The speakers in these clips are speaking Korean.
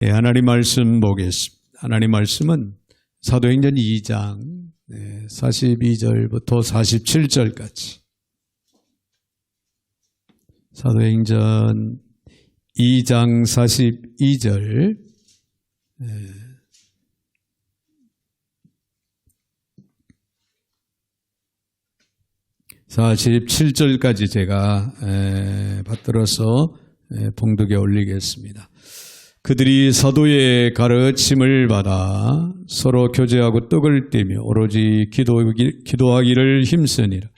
하나님 말씀 보겠습니다. 하나님 말씀은 사도행전 2장 42절부터 47절까지 사도행전 2장 42절 47절까지 제가 받들어서 봉독에 올리겠습니다. 그들이 사도의 가르침을 받아 서로 교제하고 떡을 떼며 오로지 기도하기를 힘쓰니라.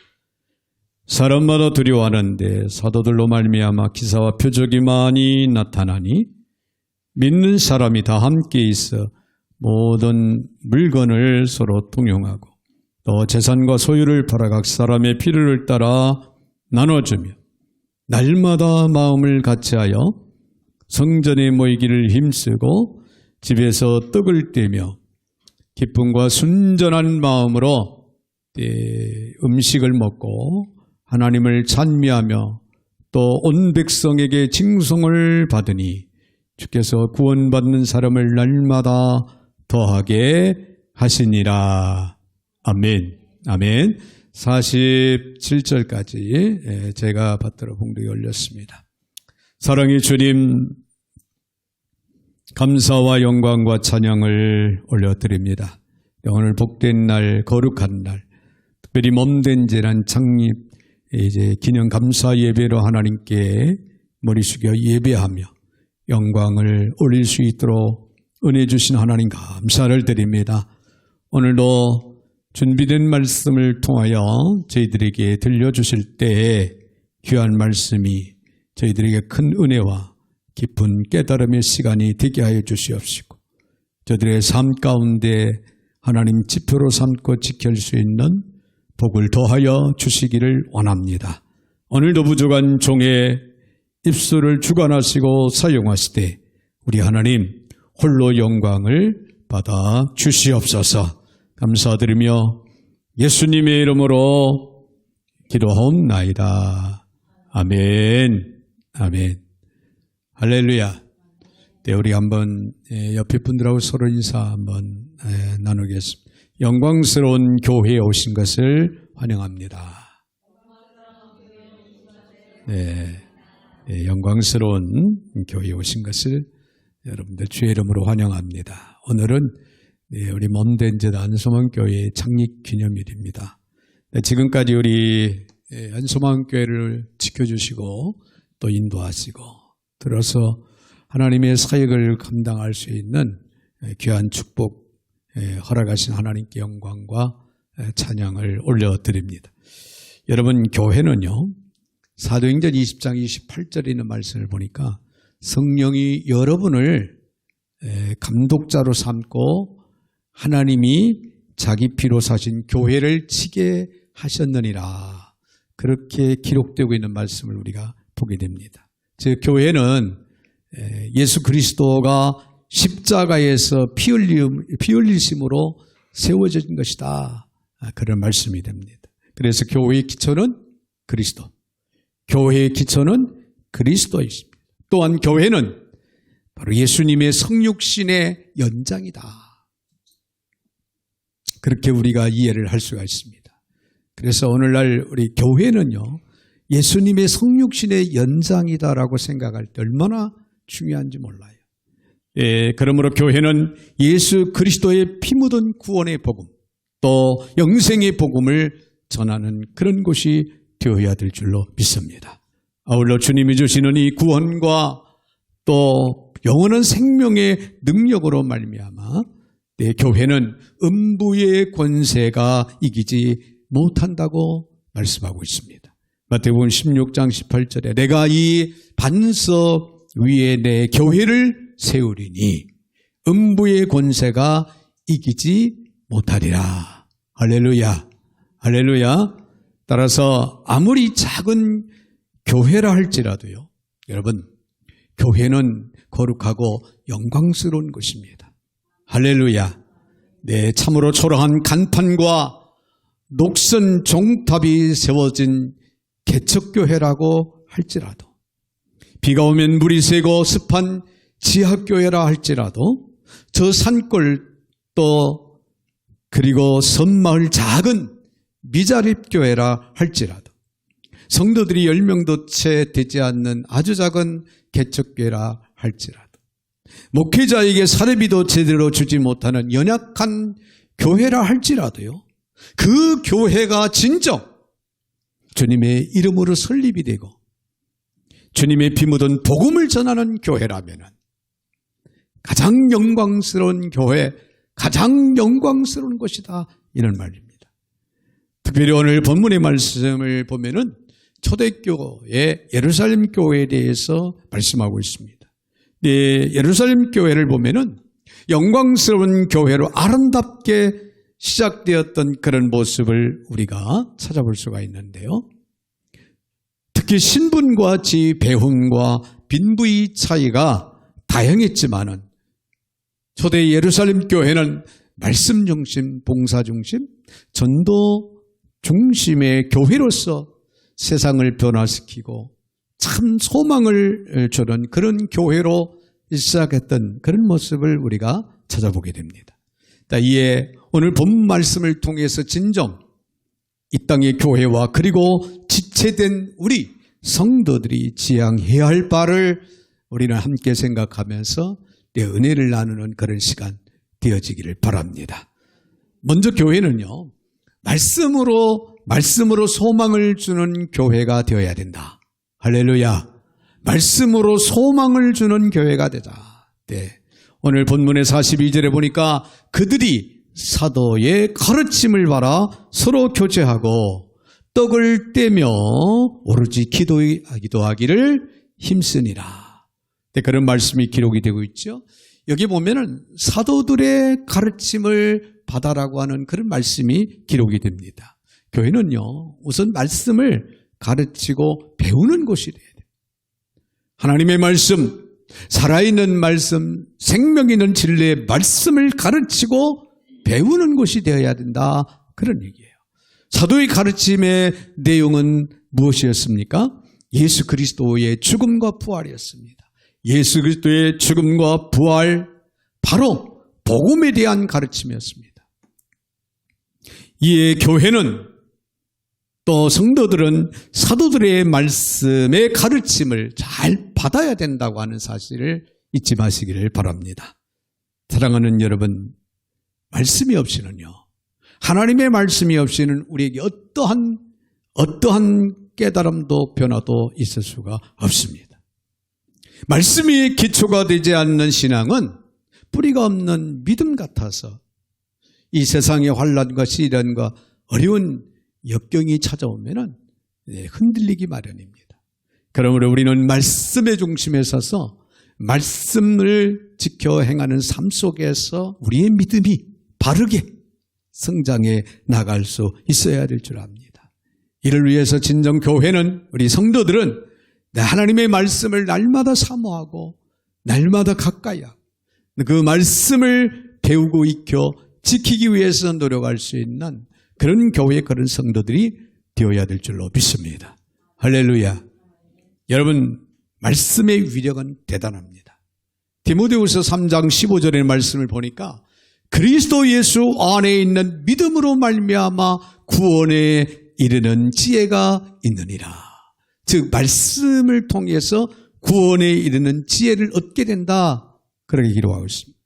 사람마다 두려워하는데 사도들로 말미암아 기사와 표적이 많이 나타나니 믿는 사람이 다 함께 있어 모든 물건을 서로 통용하고 또 재산과 소유를 팔아 각 사람의 필요를 따라 나눠주며 날마다 마음을 같이하여 성전에 모이기를 힘쓰고 집에서 떡을 떼며 기쁨과 순전한 마음으로 음식을 먹고 하나님을 찬미하며 또 온 백성에게 칭송을 받으니 주께서 구원받는 사람을 날마다 더하게 하시니라. 아멘. 아멘. 47절까지 제가 받들어 봉독에 올렸습니다. 사랑의 주님, 감사와 영광과 찬양을 올려드립니다. 오늘 복된 날, 거룩한 날, 특별히 몸된 제란 창립 기념 감사 예배로 하나님께 머리 숙여 예배하며 영광을 올릴 수 있도록 은혜 주신 하나님 감사를 드립니다. 오늘도 준비된 말씀을 통하여 저희들에게 들려주실 때에 귀한 말씀이 저희들에게 큰 은혜와 깊은 깨달음의 시간이 되게 하여 주시옵시고 저들의 삶 가운데 하나님 지표로 삼고 지킬 수 있는 복을 더하여 주시기를 원합니다. 오늘도 부족한 종의 입술을 주관하시고 사용하시되 우리 하나님 홀로 영광을 받아 주시옵소서. 감사드리며 예수님의 이름으로 기도하옵나이다. 아멘. 아멘. 할렐루야. 네, 우리 한번 옆에 분들하고 서로 인사 한번 나누겠습니다. 영광스러운 교회에 오신 것을 환영합니다. 네, 영광스러운 교회에 오신 것을 여러분들 주의 이름으로 환영합니다. 오늘은 우리 몸된 제 안소망교회의 창립 기념일입니다. 지금까지 우리 안소망교회를 지켜주시고 또 인도하시고 들어서 하나님의 사역을 감당할 수 있는 귀한 축복 허락하신 하나님께 영광과 찬양을 올려드립니다. 여러분, 교회는요, 사도행전 20장 28절에 있는 말씀을 보니까 성령이 여러분을 감독자로 삼고 하나님이 자기 피로 사신 교회를 치게 하셨느니라. 그렇게 기록되고 있는 말씀을 우리가 보게 됩니다. 즉 교회는 예수 그리스도가 십자가에서 피 흘리심으로 세워진 것이다. 그런 말씀이 됩니다. 그래서 교회의 기초는 그리스도. 교회의 기초는 그리스도이십니다. 또한 교회는 바로 예수님의 성육신의 연장이다. 그렇게 우리가 이해를 할 수가 있습니다. 그래서 오늘날 우리 교회는요, 예수님의 성육신의 연장이다라고 생각할 때 얼마나 중요한지 몰라요. 그러므로 교회는 예수 그리스도의 피 묻은 구원의 복음, 또 영생의 복음을 전하는 그런 곳이 되어야 될 줄로 믿습니다. 아울러 주님이 주시는 이 구원과 또 영원한 생명의 능력으로 말미암아 교회는 음부의 권세가 이기지 못한다고 말씀하고 있습니다. 마태복음 16장 18절에 내가 이 반석 위에 내 교회를 세우리니 음부의 권세가 이기지 못하리라. 할렐루야. 할렐루야. 따라서 아무리 작은 교회라 할지라도요, 여러분, 교회는 거룩하고 영광스러운 것입니다. 할렐루야. 네, 참으로 초라한 간판과 녹슨 종탑이 세워진 개척교회라고 할지라도 비가 오면 물이 새고 습한 지하교회라 할지라도 저 산골 또 그리고 섬마을 작은 미자립교회라 할지라도 성도들이 10명도 채 되지 않는 아주 작은 개척교회라 할지라도 목회자에게 사례비도 제대로 주지 못하는 연약한 교회라 할지라도요, 그 교회가 진정 주님의 이름으로 설립이 되고 주님의 피 묻은 복음을 전하는 교회라면 가장 영광스러운 교회, 가장 영광스러운 것이다, 이런 말입니다. 특별히 오늘 본문의 말씀을 보면은 초대교회 예루살렘 교회에 대해서 말씀하고 있습니다. 네, 예루살렘 교회를 보면은 영광스러운 교회로 아름답게 시작되었던 그런 모습을 우리가 찾아볼 수가 있는데요. 특히 신분과 지위, 배움과 빈부의 차이가 다양했지만은 초대 예루살렘 교회는 말씀 중심, 봉사 중심, 전도 중심의 교회로서 세상을 변화시키고 참 소망을 주는 그런 교회로 시작했던 그런 모습을 우리가 찾아보게 됩니다. 이에 오늘 본 말씀을 통해서 진정 이 땅의 교회와 그리고 지체된 우리 성도들이 지향해야 할 바를 우리는 함께 생각하면서 내 은혜를 나누는 그런 시간 되어지기를 바랍니다. 먼저 교회는요, 말씀으로 소망을 주는 교회가 되어야 된다. 할렐루야. 말씀으로 소망을 주는 교회가 되자. 네. 오늘 본문의 42절에 보니까 그들이 사도의 가르침을 받아 서로 교제하고 떡을 떼며 오로지 기도하기를 힘쓰니라. 네, 그런 말씀이 기록이 되고 있죠. 여기 보면은 사도들의 가르침을 받아라고 하는 그런 말씀이 기록이 됩니다. 교회는요, 우선 말씀을 가르치고 배우는 곳이 돼야 돼요. 하나님의 말씀, 살아있는 말씀, 생명 있는 진리의 말씀을 가르치고 배우는 곳이 되어야 된다, 그런 얘기예요. 사도의 가르침의 내용은 무엇이었습니까? 예수 그리스도의 죽음과 부활이었습니다. 예수 그리스도의 죽음과 부활, 바로 복음에 대한 가르침이었습니다. 이에 교회는 또 성도들은 사도들의 말씀의 가르침을 잘 받아야 된다고 하는 사실을 잊지 마시기를 바랍니다. 사랑하는 여러분, 말씀이 없이는요, 하나님의 말씀이 없이는 우리에게 어떠한 깨달음도 변화도 있을 수가 없습니다. 말씀이 기초가 되지 않는 신앙은 뿌리가 없는 믿음 같아서 이 세상의 환난과 시련과 어려운 역경이 찾아오면 흔들리기 마련입니다. 그러므로 우리는 말씀의 중심에 서서 말씀을 지켜 행하는 삶 속에서 우리의 믿음이 바르게 성장해 나갈 수 있어야 될 줄 압니다. 이를 위해서 진정 교회는, 우리 성도들은 하나님의 말씀을 날마다 사모하고 날마다 가까이 하고 그 말씀을 배우고 익혀 지키기 위해서 노력할 수 있는 그런 교회, 그런 성도들이 되어야 될 줄로 믿습니다. 할렐루야. 여러분, 말씀의 위력은 대단합니다. 디모데후서 3장 15절의 말씀을 보니까 그리스도 예수 안에 있는 믿음으로 말미암아 구원에 이르는 지혜가 있느니라. 즉 말씀을 통해서 구원에 이르는 지혜를 얻게 된다, 그렇게 기록하고 있습니다.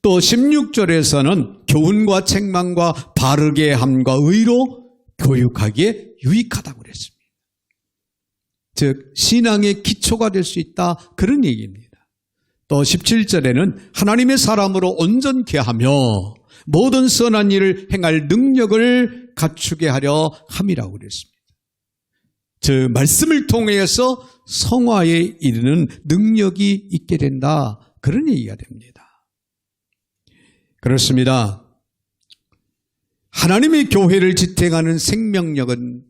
또 16절에서는 교훈과 책망과 바르게 함과 의로 교육하기에 유익하다고 그랬습니다. 즉 신앙의 기초가 될 수 있다, 그런 얘기입니다. 또 17절에는 하나님의 사람으로 온전케 하며 모든 선한 일을 행할 능력을 갖추게 하려 함이라고 그랬습니다. 즉 말씀을 통해서 성화에 이르는 능력이 있게 된다, 그런 얘기가 됩니다. 그렇습니다. 하나님의 교회를 지탱하는 생명력은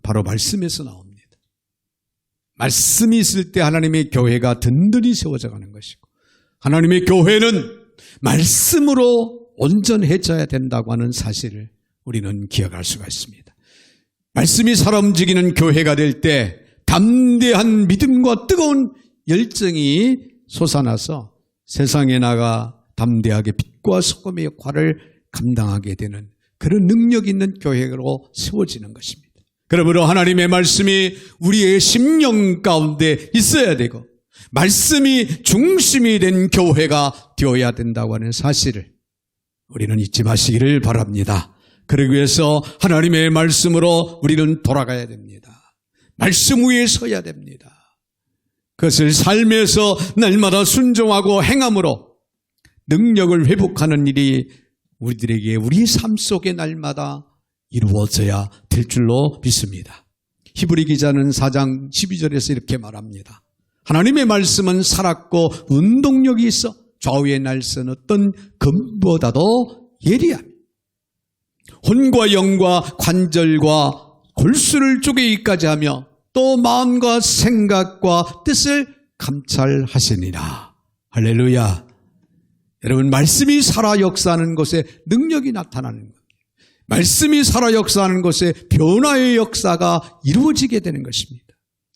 바로 말씀에서 나옵니다. 말씀이 있을 때 하나님의 교회가 든든히 세워져 가는 것이고, 하나님의 교회는 말씀으로 온전해져야 된다고 하는 사실을 우리는 기억할 수가 있습니다. 말씀이 살아 움직이는 교회가 될 때 담대한 믿음과 뜨거운 열정이 솟아나서 세상에 나가 담대하게 빛과 소금의 역할을 감당하게 되는 그런 능력 있는 교회로 세워지는 것입니다. 그러므로 하나님의 말씀이 우리의 심령 가운데 있어야 되고 말씀이 중심이 된 교회가 되어야 된다고 하는 사실을 우리는 잊지 마시기를 바랍니다. 그러기 위해서 하나님의 말씀으로 우리는 돌아가야 됩니다. 말씀 위에 서야 됩니다. 그것을 삶에서 날마다 순종하고 행함으로 능력을 회복하는 일이 우리들에게 우리 삶 속에 날마다 이루어져야 될 줄로 믿습니다. 히브리 기자는 4장 12절에서 이렇게 말합니다. 하나님의 말씀은 살았고 운동력이 있어 좌우의 날선 어떤 금보다도 예리함. 혼과 영과 관절과 골수를 쪼개기까지 하며 또 마음과 생각과 뜻을 감찰하시니라. 할렐루야. 여러분, 말씀이 살아 역사하는 곳에 능력이 나타나는 겁니다. 말씀이 살아 역사하는 곳에 변화의 역사가 이루어지게 되는 것입니다.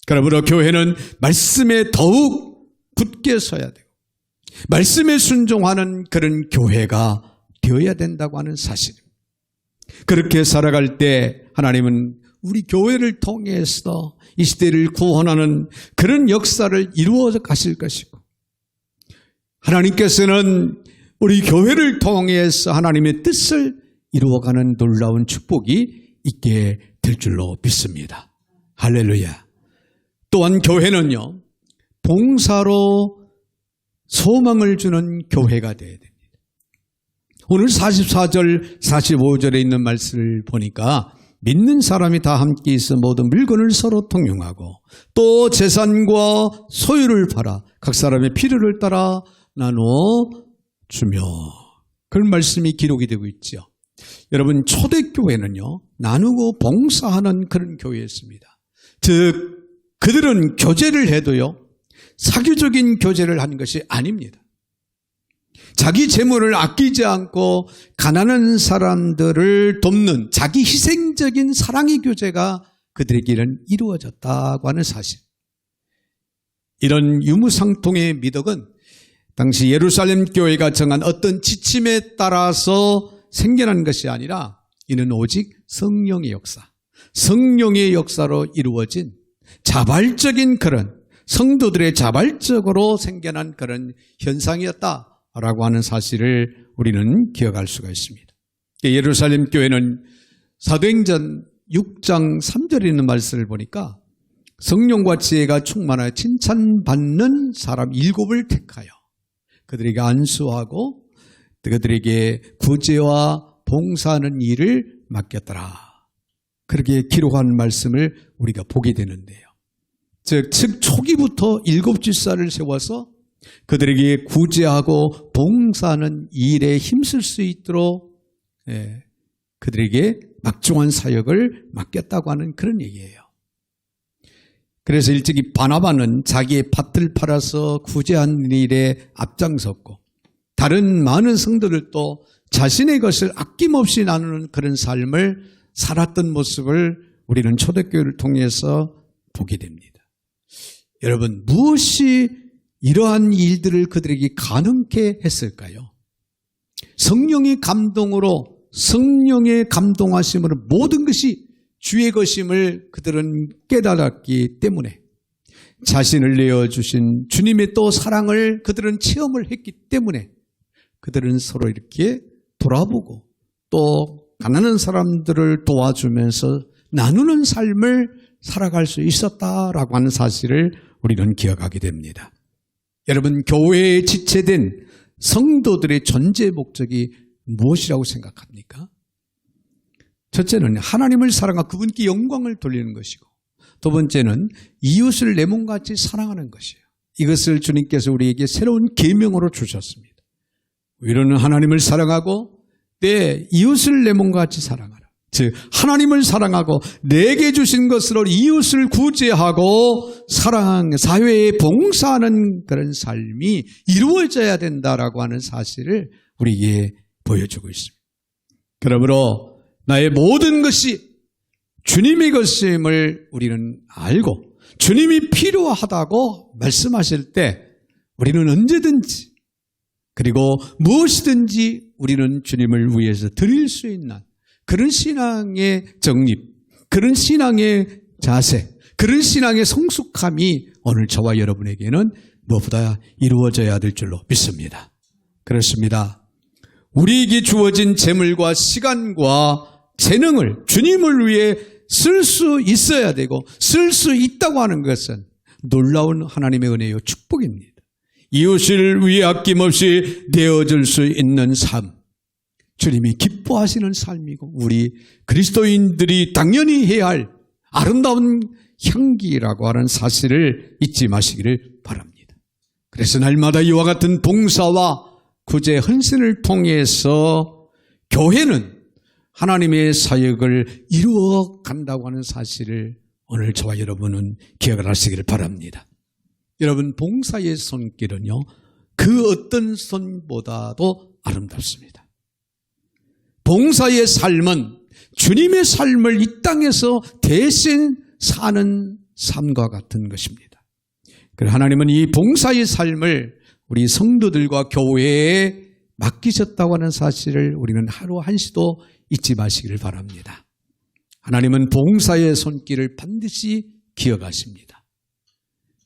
그러므로 교회는 말씀에 더욱 굳게 서야 되고 말씀에 순종하는 그런 교회가 되어야 된다고 하는 사실입니다. 그렇게 살아갈 때 하나님은 우리 교회를 통해서 이 시대를 구원하는 그런 역사를 이루어 가실 것이고 하나님께서는 우리 교회를 통해서 하나님의 뜻을 이루어가는 놀라운 축복이 있게 될 줄로 믿습니다. 할렐루야. 또한 교회는요, 봉사로 소망을 주는 교회가 되어야 됩니다. 오늘 44절, 45절에 있는 말씀을 보니까 믿는 사람이 다 함께 있어 모든 물건을 서로 통용하고 또 재산과 소유를 팔아 각 사람의 필요를 따라 나누어 주며 그런 말씀이 기록이 되고 있죠. 여러분, 초대교회는요, 나누고 봉사하는 그런 교회였습니다. 즉 그들은 교제를 해도요, 사교적인 교제를 하는 것이 아닙니다. 자기 재물을 아끼지 않고 가난한 사람들을 돕는 자기 희생적인 사랑의 교제가 그들에게는 이루어졌다고 하는 사실. 이런 유무상통의 미덕은 당시 예루살렘 교회가 정한 어떤 지침에 따라서 생겨난 것이 아니라 이는 오직 성령의 역사, 성령의 역사로 이루어진 자발적인 그런 성도들의 자발적으로 생겨난 그런 현상이었다라고 하는 사실을 우리는 기억할 수가 있습니다. 예루살렘 교회는 사도행전 6장 3절에 있는 말씀을 보니까 성령과 지혜가 충만하여 칭찬받는 사람 7을 택하여 그들에게 안수하고 그들에게 구제와 봉사하는 일을 맡겼더라. 그렇게 기록한 말씀을 우리가 보게 되는데요. 즉 초기부터 7집사를 세워서 그들에게 구제하고 봉사하는 일에 힘쓸 수 있도록 그들에게 막중한 사역을 맡겼다고 하는 그런 얘기예요. 그래서 일찍이 바나바는 자기의 밭을 팔아서 구제하는 일에 앞장섰고 다른 많은 성도들도 자신의 것을 아낌없이 나누는 그런 삶을 살았던 모습을 우리는 초대교회를 통해서 보게 됩니다. 여러분, 무엇이 이러한 일들을 그들에게 가능케 했을까요? 성령의 감동으로, 성령의 감동하심으로 모든 것이 주의 것임을 그들은 깨달았기 때문에 자신을 내어주신 주님의 또 사랑을 그들은 체험을 했기 때문에 그들은 서로 이렇게 돌아보고 또 가난한 사람들을 도와주면서 나누는 삶을 살아갈 수 있었다라고 하는 사실을 우리는 기억하게 됩니다. 여러분, 교회에 지체된 성도들의 존재 목적이 무엇이라고 생각합니까? 첫째는 하나님을 사랑하고 그분께 영광을 돌리는 것이고 두 번째는 이웃을 내 몸같이 사랑하는 것이에요. 이것을 주님께서 우리에게 새로운 계명으로 주셨습니다. 우리는 하나님을 사랑하고 내 이웃을 내 몸같이 사랑하라. 즉 하나님을 사랑하고 내게 주신 것으로 이웃을 구제하고 사랑하는 사회에 봉사하는 그런 삶이 이루어져야 된다라고 하는 사실을 우리에게 보여주고 있습니다. 그러므로 나의 모든 것이 주님의 것임을 우리는 알고 주님이 필요하다고 말씀하실 때 우리는 언제든지 그리고 무엇이든지 우리는 주님을 위해서 드릴 수 있는 그런 신앙의 정립, 그런 신앙의 자세, 그런 신앙의 성숙함이 오늘 저와 여러분에게는 무엇보다 이루어져야 될 줄로 믿습니다. 그렇습니다. 우리에게 주어진 재물과 시간과 재능을 주님을 위해 쓸 수 있어야 되고 쓸 수 있다고 하는 것은 놀라운 하나님의 은혜요 축복입니다. 이웃을 위해 아낌없이 내어줄 수 있는 삶, 주님이 기뻐하시는 삶이고 우리 그리스도인들이 당연히 해야 할 아름다운 향기라고 하는 사실을 잊지 마시기를 바랍니다. 그래서 날마다 이와 같은 봉사와 구제 헌신을 통해서 교회는 하나님의 사역을 이루어 간다고 하는 사실을 오늘 저와 여러분은 기억을 하시기를 바랍니다. 여러분, 봉사의 손길은요, 그 어떤 손보다도 아름답습니다. 봉사의 삶은 주님의 삶을 이 땅에서 대신 사는 삶과 같은 것입니다. 그래서 하나님은 이 봉사의 삶을 우리 성도들과 교회에 맡기셨다고 하는 사실을 우리는 하루 한시도 잊지 마시기를 바랍니다. 하나님은 봉사의 손길을 반드시 기억하십니다.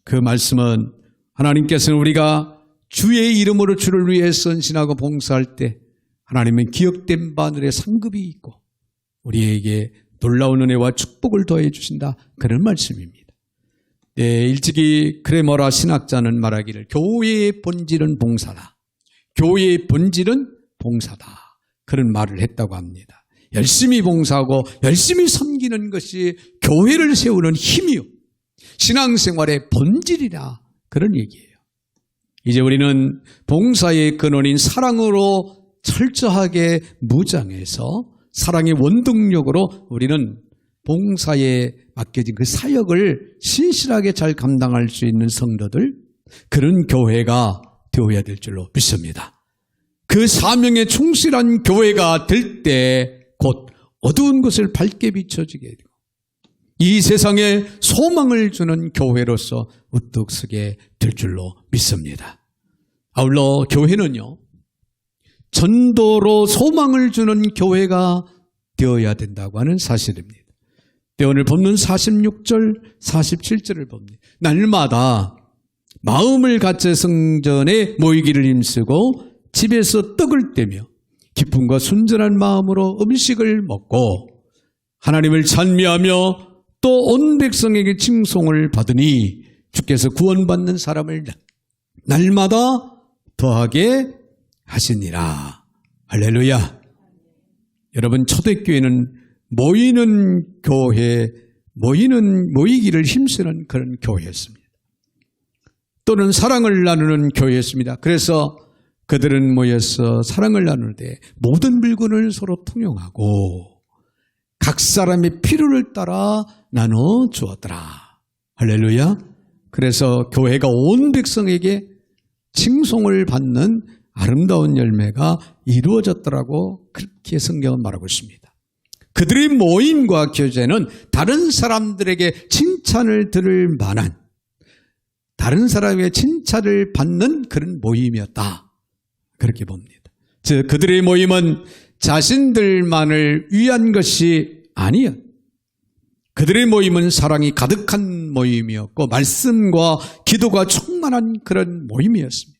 그 말씀은 하나님께서는 우리가 주의 이름으로 주를 위해 헌신하고 봉사할 때 하나님은 기억된 바늘의 상급이 있고 우리에게 놀라운 은혜와 축복을 더해 주신다. 그런 말씀입니다. 네, 일찍이 크레머라 신학자는 말하기를 교회의 본질은 봉사다. 교회의 본질은 봉사다. 그런 말을 했다고 합니다. 열심히 봉사하고 열심히 섬기는 것이 교회를 세우는 힘이요, 신앙생활의 본질이라, 그런 얘기예요. 이제 우리는 봉사의 근원인 사랑으로 철저하게 무장해서 사랑의 원동력으로 우리는 봉사에 맡겨진 그 사역을 신실하게 잘 감당할 수 있는 성도들, 그런 교회가 되어야 될 줄로 믿습니다. 그 사명에 충실한 교회가 될 때 곧 어두운 것을 밝게 비춰지게 되고 이 세상에 소망을 주는 교회로서 우뚝 서게 될 줄로 믿습니다. 아울러 교회는요, 전도로 소망을 주는 교회가 되어야 된다고 하는 사실입니다. 오늘 본문 46절, 47절을 봅니다. 날마다 마음을 갖춰 성전에 모이기를 힘쓰고 집에서 떡을 떼며 기쁨과 순전한 마음으로 음식을 먹고 하나님을 찬미하며 또 온 백성에게 칭송을 받으니 주께서 구원받는 사람을 날마다 더하게 하시니라. 할렐루야. 여러분, 초대교회는 모이는 교회, 모이기를 힘쓰는 그런 교회였습니다. 또는 사랑을 나누는 교회였습니다. 그래서 그들은 모여서 사랑을 나눌 때 모든 물건을 서로 통용하고 각 사람의 필요를 따라 나눠 주었더라. 할렐루야. 그래서 교회가 온 백성에게 칭송을 받는 아름다운 열매가 이루어졌더라고, 그렇게 성경은 말하고 있습니다. 그들의 모임과 교제는 다른 사람들에게 칭찬을 들을 만한, 다른 사람의 칭찬을 받는 그런 모임이었다, 그렇게 봅니다. 즉 그들의 모임은 자신들만을 위한 것이 아니었, 그들의 모임은 사랑이 가득한 모임이었고 말씀과 기도가 충만한 그런 모임이었습니다.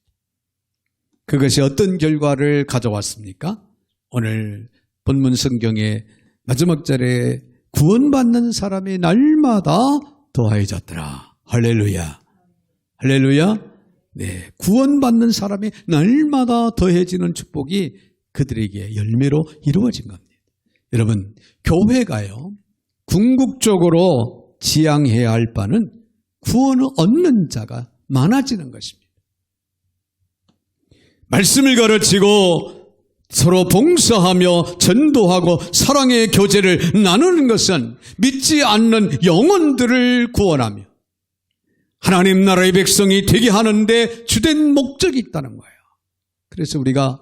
그것이 어떤 결과를 가져왔습니까? 오늘 본문 성경의 마지막 절에 구원받는 사람이 날마다 더해졌더라. 할렐루야. 할렐루야. 네, 구원받는 사람이 날마다 더해지는 축복이 그들에게 열매로 이루어진 겁니다. 여러분, 교회가요, 궁극적으로 지향해야 할 바는 구원을 얻는 자가 많아지는 것입니다. 말씀을 가르치고 서로 봉사하며 전도하고 사랑의 교제를 나누는 것은 믿지 않는 영혼들을 구원하며 하나님 나라의 백성이 되게 하는데 주된 목적이 있다는 거예요. 그래서 우리가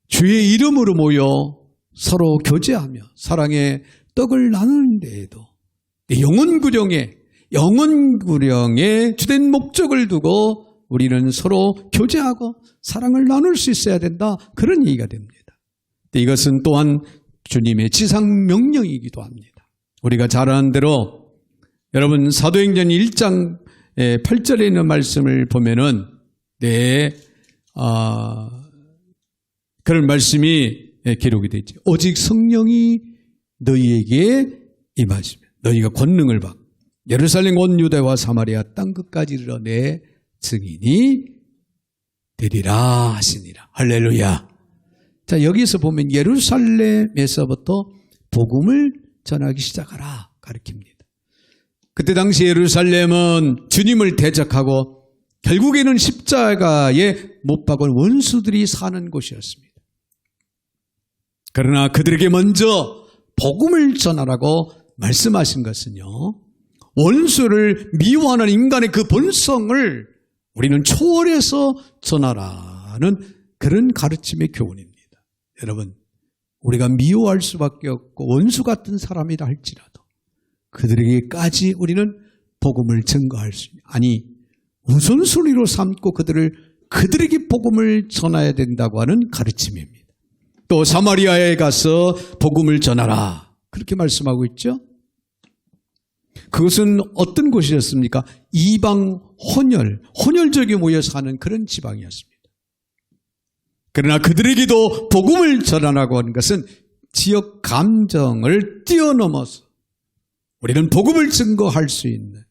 주의 이름으로 모여 서로 교제하며 사랑의 떡을 나누는 데에도 영혼 구령에 주된 목적을 두고 우리는 서로 교제하고 사랑을 나눌 수 있어야 된다. 그런 얘기가 됩니다. 이것은 또한 주님의 지상 명령이기도 합니다. 우리가 잘 아는 대로 여러분 사도행전 1장 8절에 있는 말씀을 보면은 그런 말씀이 기록이 되어 있죠. 오직 성령이 너희에게 임하시면 너희가 권능을 받고 예루살렘 온 유대와 사마리아 땅 끝까지 이르러 내 증인이 되리라 하시니라. 할렐루야. 자, 여기서 보면 예루살렘에서부터 복음을 전하기 시작하라 가르칩니다. 그때 당시 예루살렘은 주님을 대적하고 결국에는 십자가에 못 박은 원수들이 사는 곳이었습니다. 그러나 그들에게 먼저 복음을 전하라고 말씀하신 것은요, 원수를 미워하는 인간의 그 본성을 우리는 초월해서 전하라는 그런 가르침의 교훈입니다. 여러분, 우리가 미워할 수밖에 없고 원수 같은 사람이라 할지라도 그들에게까지 우리는 복음을 증거할 수 있는, 아니 우선순위로 삼고 그들에게 복음을 전해야 된다고 하는 가르침입니다. 또 사마리아에 가서 복음을 전하라 그렇게 말씀하고 있죠. 그것은 어떤 곳이었습니까? 이방 혼혈족이 모여 사는 그런 지방이었습니다. 그러나 그들에게도 복음을 전하라고 하는 것은 지역 감정을 뛰어넘어서 우리는 복음을 증거할 수 있는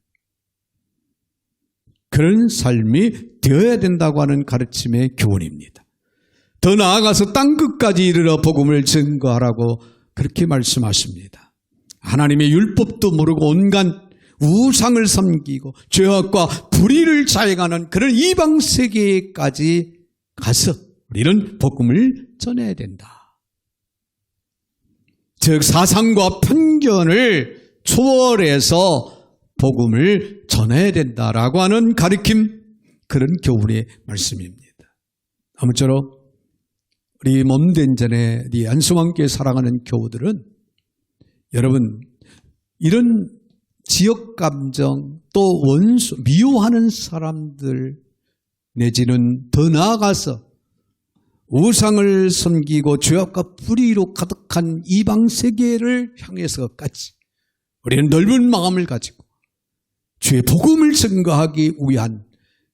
그런 삶이 되어야 된다고 하는 가르침의 교훈입니다. 더 나아가서 땅끝까지 이르러 복음을 증거하라고 그렇게 말씀하십니다. 하나님의 율법도 모르고 온갖 우상을 섬기고 죄악과 불의를 자행하는 그런 이방 세계까지 가서 우리는 복음을 전해야 된다. 즉 사상과 편견을 초월해서 복음을 전해야 된다라고 하는 가르침, 그런 교훈의 말씀입니다. 아무쪼록 우리 몸된 전에 우리 안수왕교회 사랑하는 교우들은 여러분 이런 지역감정 또 원수 미워하는 사람들 내지는 더 나아가서 우상을 섬기고 죄악과 불의로 가득한 이방 세계를 향해서까지 우리는 넓은 마음을 가지고 주의 복음을 증거하기 위한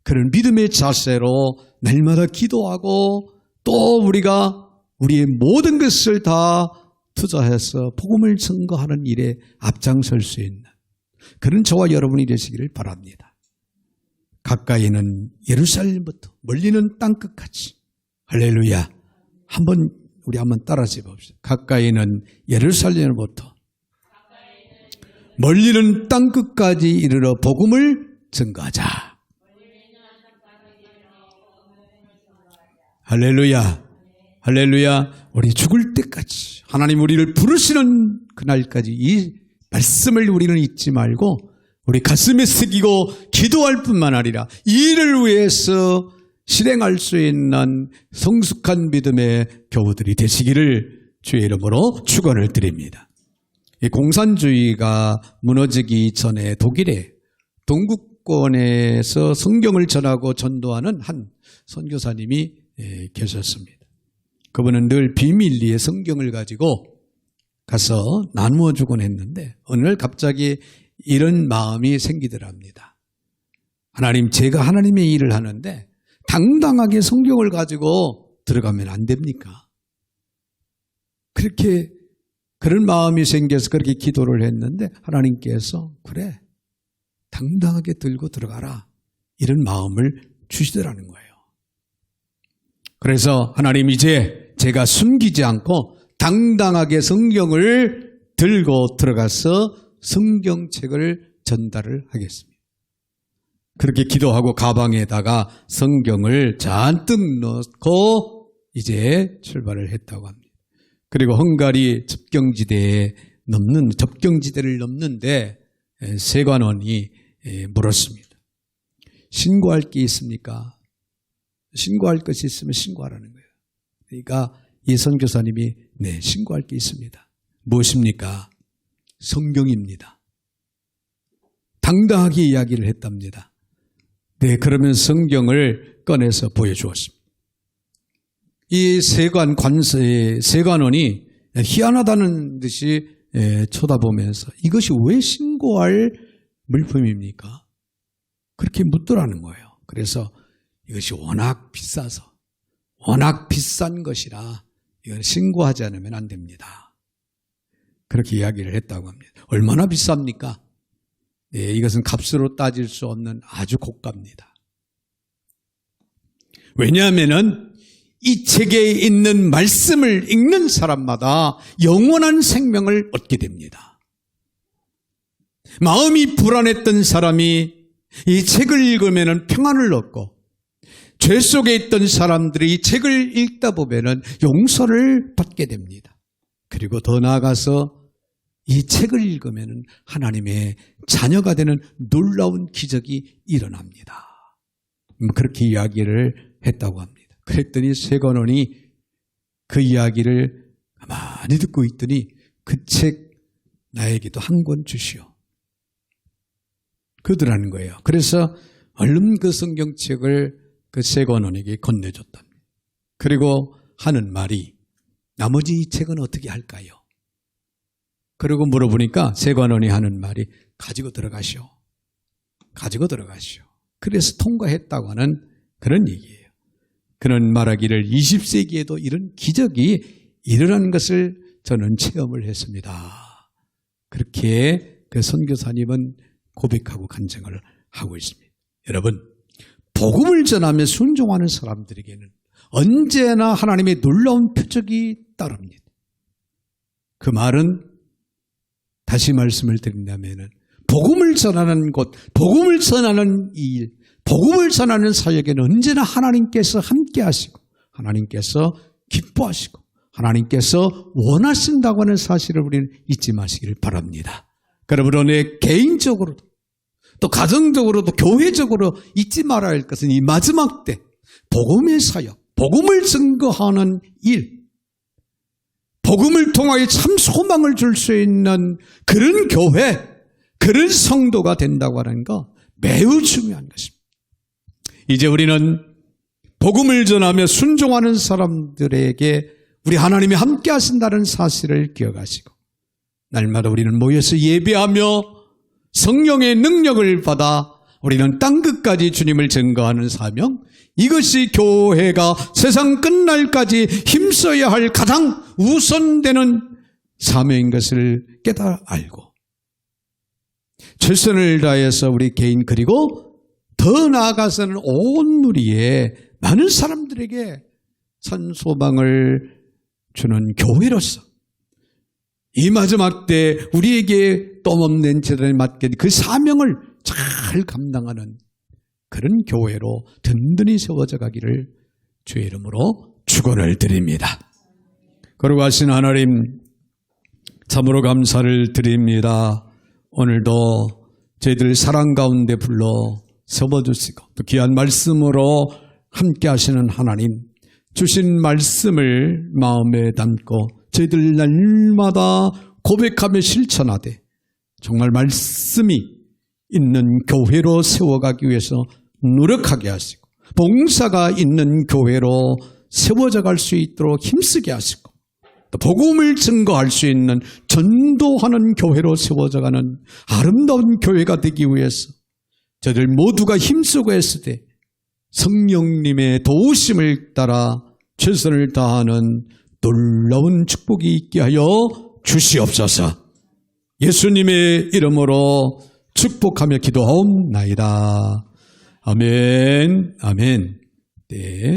그런 믿음의 자세로 날마다 기도하고 또 우리가 우리의 모든 것을 다 투자해서 복음을 증거하는 일에 앞장설 수 있는 그런 저와 여러분이 되시기를 바랍니다. 가까이는 예루살렘부터 멀리는 땅끝까지. 할렐루야. 우리 한번 따라해 봅시다. 가까이는 예루살렘부터 멀리는 땅끝까지 이르러 복음을 증거하자. 할렐루야. 할렐루야. 우리 죽을 때까지 하나님 우리를 부르시는 그날까지 이 말씀을 우리는 잊지 말고 우리 가슴에 새기고 기도할 뿐만 아니라 이 일을 위해서 실행할 수 있는 성숙한 믿음의 교우들이 되시기를 주의 이름으로 축원을 드립니다. 이 공산주의가 무너지기 전에 독일의 동구권에서 성경을 전하고 전도하는 한 선교사님이 계셨습니다. 그분은 늘 비밀리에 성경을 가지고 가서 나누어 주곤 했는데 어느 날 갑자기 이런 마음이 생기더랍니다. 하나님, 제가 하나님의 일을 하는데 당당하게 성경을 가지고 들어가면 안 됩니까? 그런 마음이 생겨서 그렇게 기도를 했는데 하나님께서 그래, 당당하게 들고 들어가라, 이런 마음을 주시더라는 거예요. 그래서 하나님, 이제 제가 숨기지 않고 당당하게 성경을 들고 들어가서 성경책을 전달을 하겠습니다. 그렇게 기도하고 가방에다가 성경을 잔뜩 넣고 이제 출발을 했다고 합니다. 그리고 헝가리 접경지대를 넘는데 세관원이 물었습니다. 신고할 게 있습니까? 신고할 것이 있으면 신고하라는 거예요. 그러니까 이 선교사님이 네, 신고할 게 있습니다. 무엇입니까? 성경입니다. 당당하게 이야기를 했답니다. 네, 그러면 성경을 꺼내서 보여주었습니다. 이 세관원이 희한하다는 듯이 쳐다보면서 이것이 왜 신고할 물품입니까? 그렇게 묻더라는 거예요. 그래서 이것이 워낙 비싸서 워낙 비싼 것이라 이걸 신고하지 않으면 안 됩니다. 그렇게 이야기를 했다고 합니다. 얼마나 비쌉니까? 네, 이것은 값으로 따질 수 없는 아주 고가입니다. 왜냐하면은 이 책에 있는 말씀을 읽는 사람마다 영원한 생명을 얻게 됩니다. 마음이 불안했던 사람이 이 책을 읽으면 평안을 얻고 죄 속에 있던 사람들이 이 책을 읽다 보면 용서를 받게 됩니다. 그리고 더 나아가서 이 책을 읽으면 하나님의 자녀가 되는 놀라운 기적이 일어납니다. 그렇게 이야기를 했다고 합니다. 그랬더니 세관원이 그 이야기를 많이 듣고 있더니 그 책 나에게도 한 권 주시오. 그러더라는 거예요. 그래서 얼른 그 성경책을 그 세관원에게 건네줬답니다. 그리고 하는 말이 나머지 이 책은 어떻게 할까요? 그리고 물어보니까 세관원이 하는 말이 가지고 들어가시오. 가지고 들어가시오. 그래서 통과했다고 하는 그런 얘기예요. 그는 말하기를 20세기에도 이런 기적이 일어난 것을 저는 체험을 했습니다. 그렇게 그 선교사님은 고백하고 간증을 하고 있습니다. 여러분, 복음을 전하며 순종하는 사람들에게는 언제나 하나님의 놀라운 표적이 따릅니다. 그 말은 다시 말씀을 드린다면 복음을 전하는 곳, 복음을 전하는 일, 복음을 전하는 사역에는 언제나 하나님께서 함께 하시고 하나님께서 기뻐하시고 하나님께서 원하신다고 하는 사실을 우리는 잊지 마시기를 바랍니다. 그러므로 개인적으로도 또 가정적으로도 교회적으로 잊지 말아야 할 것은 이 마지막 때 복음의 사역, 복음을 증거하는 일, 복음을 통하여 참 소망을 줄 수 있는 그런 교회, 그런 성도가 된다고 하는 거 매우 중요한 것입니다. 이제 우리는 복음을 전하며 순종하는 사람들에게 우리 하나님이 함께 하신다는 사실을 기억하시고 날마다 우리는 모여서 예배하며 성령의 능력을 받아 우리는 땅끝까지 주님을 증거하는 사명, 이것이 교회가 세상 끝날까지 힘써야 할 가장 우선되는 사명인 것을 깨달아 알고 최선을 다해서 우리 개인 그리고 더 나아가서는 온 누리에 많은 사람들에게 산소망을 주는 교회로서 이 마지막 때 우리에게 똠없는 재단에 맡긴 그 사명을 잘 감당하는 그런 교회로 든든히 세워져 가기를 주의 이름으로 축원을 드립니다. 거룩하신 하나님, 참으로 감사를 드립니다. 오늘도 저희들 사랑 가운데 불러 세워주시고 또 귀한 말씀으로 함께 하시는 하나님, 주신 말씀을 마음에 담고 저희들 날마다 고백하며 실천하되 정말 말씀이 있는 교회로 세워가기 위해서 노력하게 하시고 봉사가 있는 교회로 세워져 갈 수 있도록 힘쓰게 하시고 또 복음을 증거할 수 있는 전도하는 교회로 세워져 가는 아름다운 교회가 되기 위해서 저희들 모두가 힘쓰고 했을 때 성령님의 도우심을 따라 최선을 다하는 놀라운 축복이 있게 하여 주시옵소서. 예수님의 이름으로 축복하며 기도하옵나이다. 아멘. 아멘. 네.